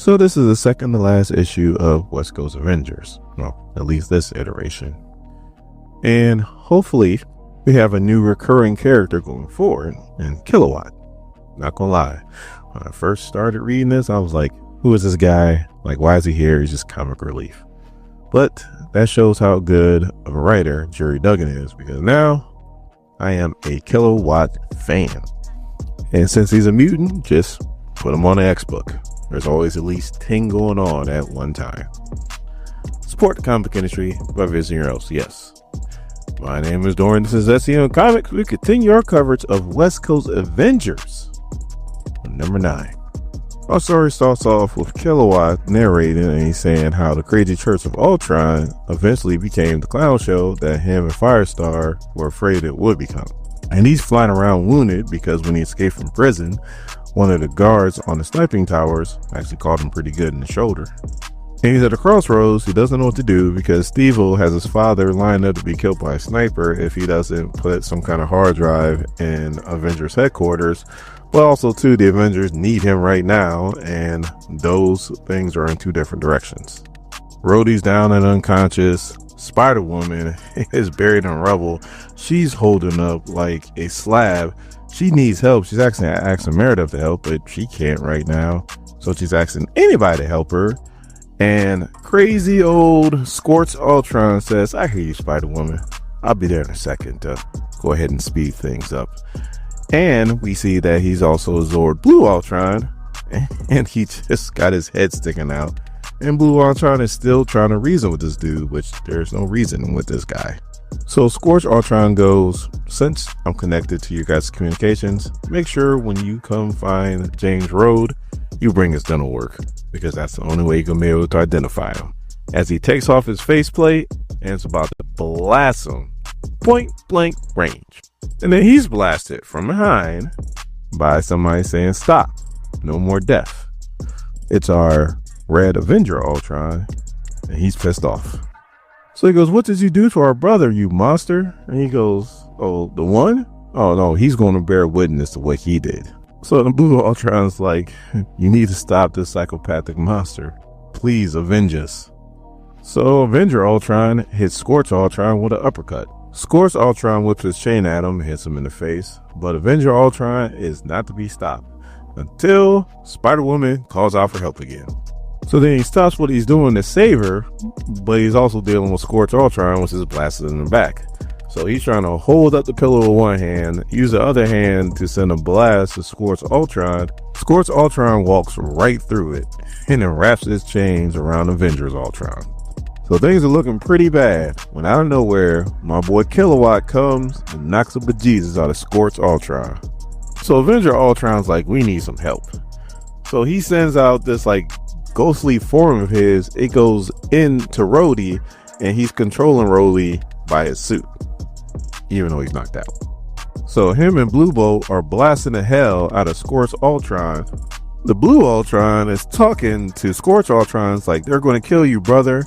So this is the second to last issue of West Coast Avengers. Well, at least this iteration. And hopefully we have a new recurring character going forward in Kilowatt. Not gonna lie. When I first started reading this, I was like, who is this guy? Like, why is he here? He's just comic relief. But that shows how good of a writer Gerry Duggan is, because now I am a Kilowatt fan. And since he's a mutant, just put him on the X-Book. There's always at least 10 going on at one time. Support the comic industry by visiting your LCS. My name is Dorian. This is SEM Comics. We continue our coverage of West Coast Avengers, number 9. Our story starts off with Kilowatt narrating, and he's saying how the crazy Church of Ultron eventually became the clown show that him and Firestar were afraid it would become. And he's flying around wounded because when he escaped from prison, one of the guards on the sniping towers actually caught him pretty good in the shoulder. And he's at a crossroads. He doesn't know what to do because Steve-O has his father lined up to be killed by a sniper if he doesn't put some kind of hard drive in Avengers headquarters. But also too, the Avengers need him right now, and those things are in two different directions. Rhodey's down and unconscious. Spider-Woman is buried in rubble. She's holding up like a slab. She needs help. She's asking Meredith to help, but she can't right now. So she's asking anybody to help her. And crazy old Scorch Ultron says, I hear you, Spider-Woman. I'll be there in a second to go ahead and speed things up. And we see that he's also Zord Blue Ultron, and he just got his head sticking out. And Blue Ultron is still trying to reason with this dude, which there's no reason with this guy. So Scorch Ultron goes, since I'm connected to your guys' communications, make sure when you come find James Rhodes, you bring his dental work, because that's the only way you can be able to identify him. As he takes off his faceplate and is about to blast him, point blank range. And then he's blasted from behind by somebody saying, stop, no more death. It's our Red Avenger Ultron, and he's pissed off. So he goes, what did you do to our brother, you monster? And he goes, oh, the one? Oh no, he's going to bear witness to what he did. So the Blue Ultron's like, you need to stop this psychopathic monster. Please avenge us. So Avenger Ultron hits Scorch Ultron with an uppercut. Scorch Ultron whips his chain at him and hits him in the face. But Avenger Ultron is not to be stopped until Spider-Woman calls out for help again. So then he stops what he's doing to save her, but he's also dealing with Scorch Ultron, which is blasted in the back. So he's trying to hold up the pillow with one hand, use the other hand to send a blast to Scorch Ultron. Scorch Ultron walks right through it and then wraps his chains around Avengers Ultron. So things are looking pretty bad when out of nowhere, my boy Kilowatt comes and knocks the bejesus out of Scorch Ultron. So Avenger Ultron's like, we need some help. So he sends out this like ghostly form of his. It goes into Rhodey and he's controlling Rhodey by his suit, even though he's knocked out. So him and Blue Bolt are blasting the hell out of Scorch Ultron. The Blue Ultron is talking to Scorch Ultron's like, they're going to kill you, brother,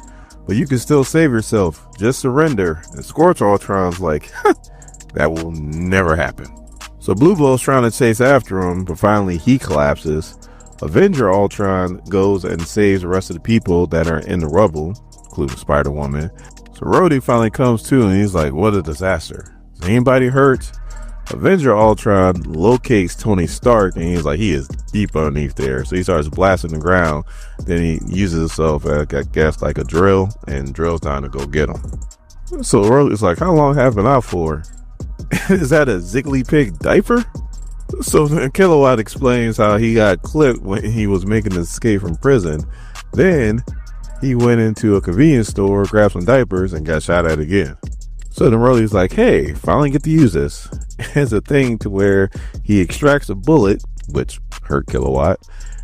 but you can still save yourself. Just surrender. And Scorch Ultron's like, that will never happen. So Blue Bolt's trying to chase after him, but finally he collapses. Avenger Ultron goes and saves the rest of the people that are in the rubble, including Spider-Woman. So Rhodey finally comes to and he's like, what a disaster. Is anybody hurt? Avenger Ultron locates Tony Stark and he's like, he is deep underneath there. So he starts blasting the ground. Then he uses himself, I guess, like a drill and drills down to go get him. So Rhodey's like, how long have I been out for? Is that a Ziggly Pig diaper? So Kilowatt explains how he got clipped when he was making his escape from prison. Then he went into a convenience store, grabbed some diapers, and got shot at again. So then Rhodey's like, hey, finally get to use this. It's a thing to where he extracts a bullet, which hurt Kilowatt,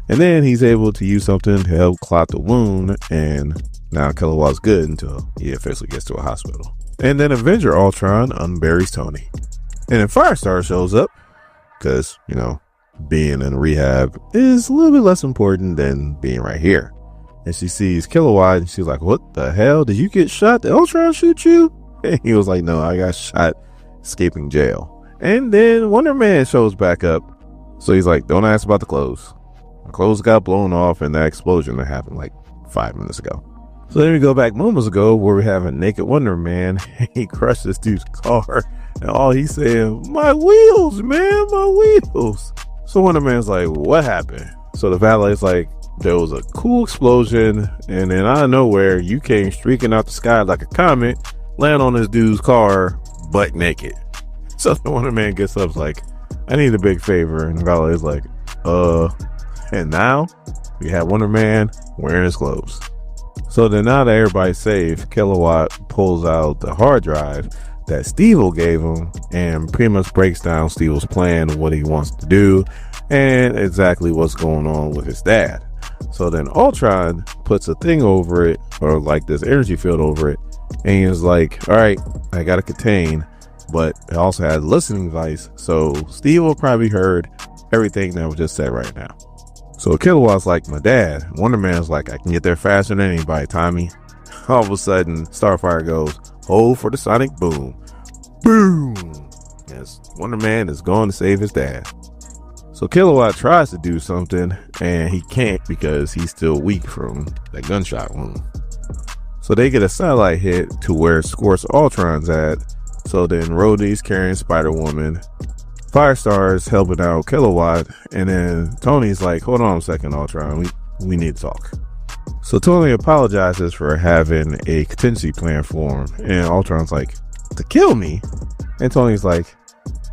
and then he's able to use something to help clot the wound, and now Kilowatt's good until he officially gets to a hospital. And then Avenger Ultron unburies Tony. And then Firestar shows up, because, you know, being in rehab is a little bit less important than being right here. And she sees Kilowatt and she's like, what the hell? Did you get shot? Did Ultron shoot you? And he was like, no, I got shot escaping jail. And then Wonder Man shows back up. So he's like, don't ask about the clothes. My clothes got blown off in that explosion that happened like 5 minutes ago. So then we go back moments ago where we have a naked Wonder Man. He crushed this dude's car. And all he's saying, my wheels, man, my wheels. So Wonder Man's like, what happened? So the valet's like, there was a cool explosion. And then out of nowhere, you came streaking out the sky like a comet, land on this dude's car, butt naked. So the Wonder Man gets up like, I need a big favor. And the valet's like, and now we have Wonder Man wearing his clothes. So then now that everybody's safe, Kilowatt pulls out the hard drive that Steve-O gave him and pretty much breaks down Steve-O's plan, what he wants to do, and exactly what's going on with his dad. So then Ultron puts a thing over it, or like this energy field over it, and he's like, all right, I gotta contain, but it also has a listening device, so Steve-O probably heard everything that was just said right now. So Kilowatt's like, my dad. Wonder Man's like, I can get there faster than anybody, Tommy. All of a sudden, Starfire goes, hold for the sonic boom. Boom! Yes, Wonder Man is going to save his dad. So Kilowatt tries to do something, and he can't because he's still weak from that gunshot wound. So they get a satellite hit to where Scorch Ultron's at. So then Rhodey's carrying Spider-Woman. Firestar's helping out Kilowatt, and then Tony's like, hold on a second, Ultron, we need to talk. So Tony apologizes for having a contingency plan for him, and Ultron's like, to kill me? And Tony's like,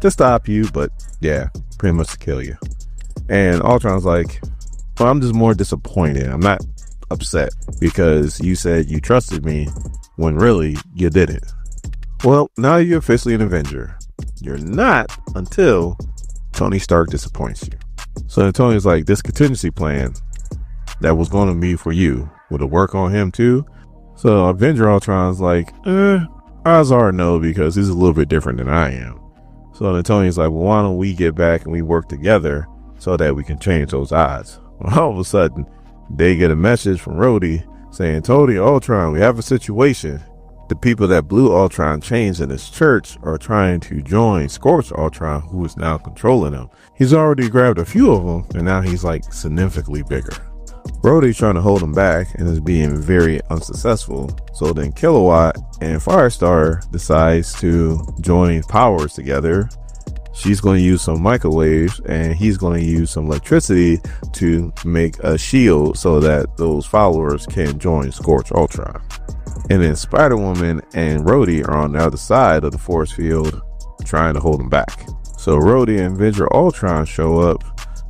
to stop you, but yeah, pretty much to kill you. And Ultron's like, well, I'm just more disappointed. I'm not upset because you said you trusted me when really you didn't. Well, now you're officially an Avenger. You're not until Tony Stark disappoints you. So then Tony's like, this contingency plan that was going to be for you, would it work on him too? So Avenger Ultron's like, odds are no, because he's a little bit different than I am. So then Tony's like, well, why don't we get back and we work together so that we can change those odds? Well, all of a sudden, they get a message from Rhodey saying, Tony, Ultron, we have a situation. The people that blew Ultron chains in his church are trying to join Scorch Ultron, who is now controlling him. He's already grabbed a few of them, and now he's like significantly bigger. Rhodey's trying to hold him back and is being very unsuccessful. So then Kilowatt and Firestar decides to join powers together. She's going to use some microwaves, and he's going to use some electricity to make a shield so that those followers can join Scorch Ultron. And then Spider-Woman and Rhodey are on the other side of the force field trying to hold them back. So Rhodey and Avenger Ultron show up.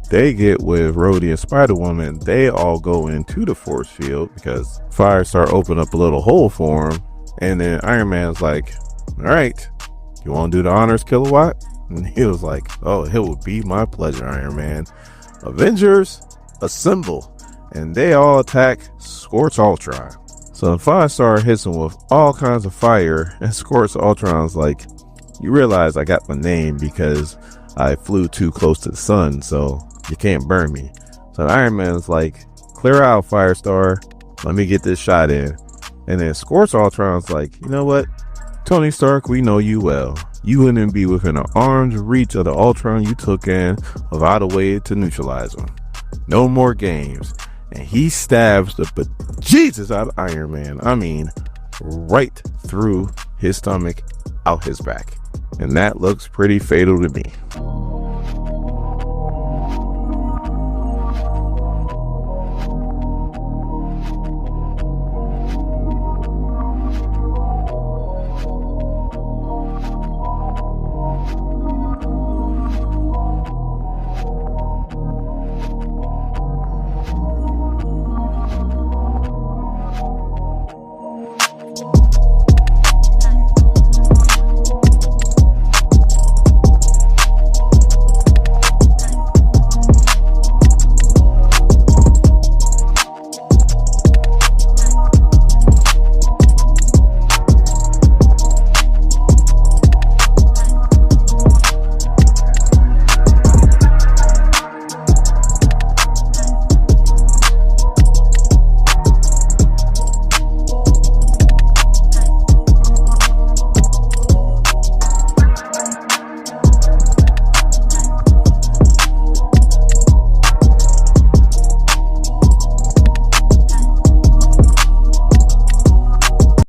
They get with Rhodey and Spider-Woman. They all go into the force field because Firestar opened up a little hole for him. And then Iron Man's like, all right, you want to do the honors, Kilowatt? And he was like, oh, it would be my pleasure, Iron Man. Avengers, assemble. And they all attack Scorch Ultron. So Firestar hits him with all kinds of fire, and Scorch Ultron's like, you realize I got my name because I flew too close to the sun, so you can't burn me. So Iron Man's like, clear out, Firestar. Let me get this shot in. And then Scorch Ultron's like, you know what? Tony Stark, we know you well. You wouldn't be within an arm's reach of the Ultron you took in without a way to neutralize him. No more games. And he stabs the bejesus out of Iron Man. I mean, right through his stomach, out his back. And that looks pretty fatal to me.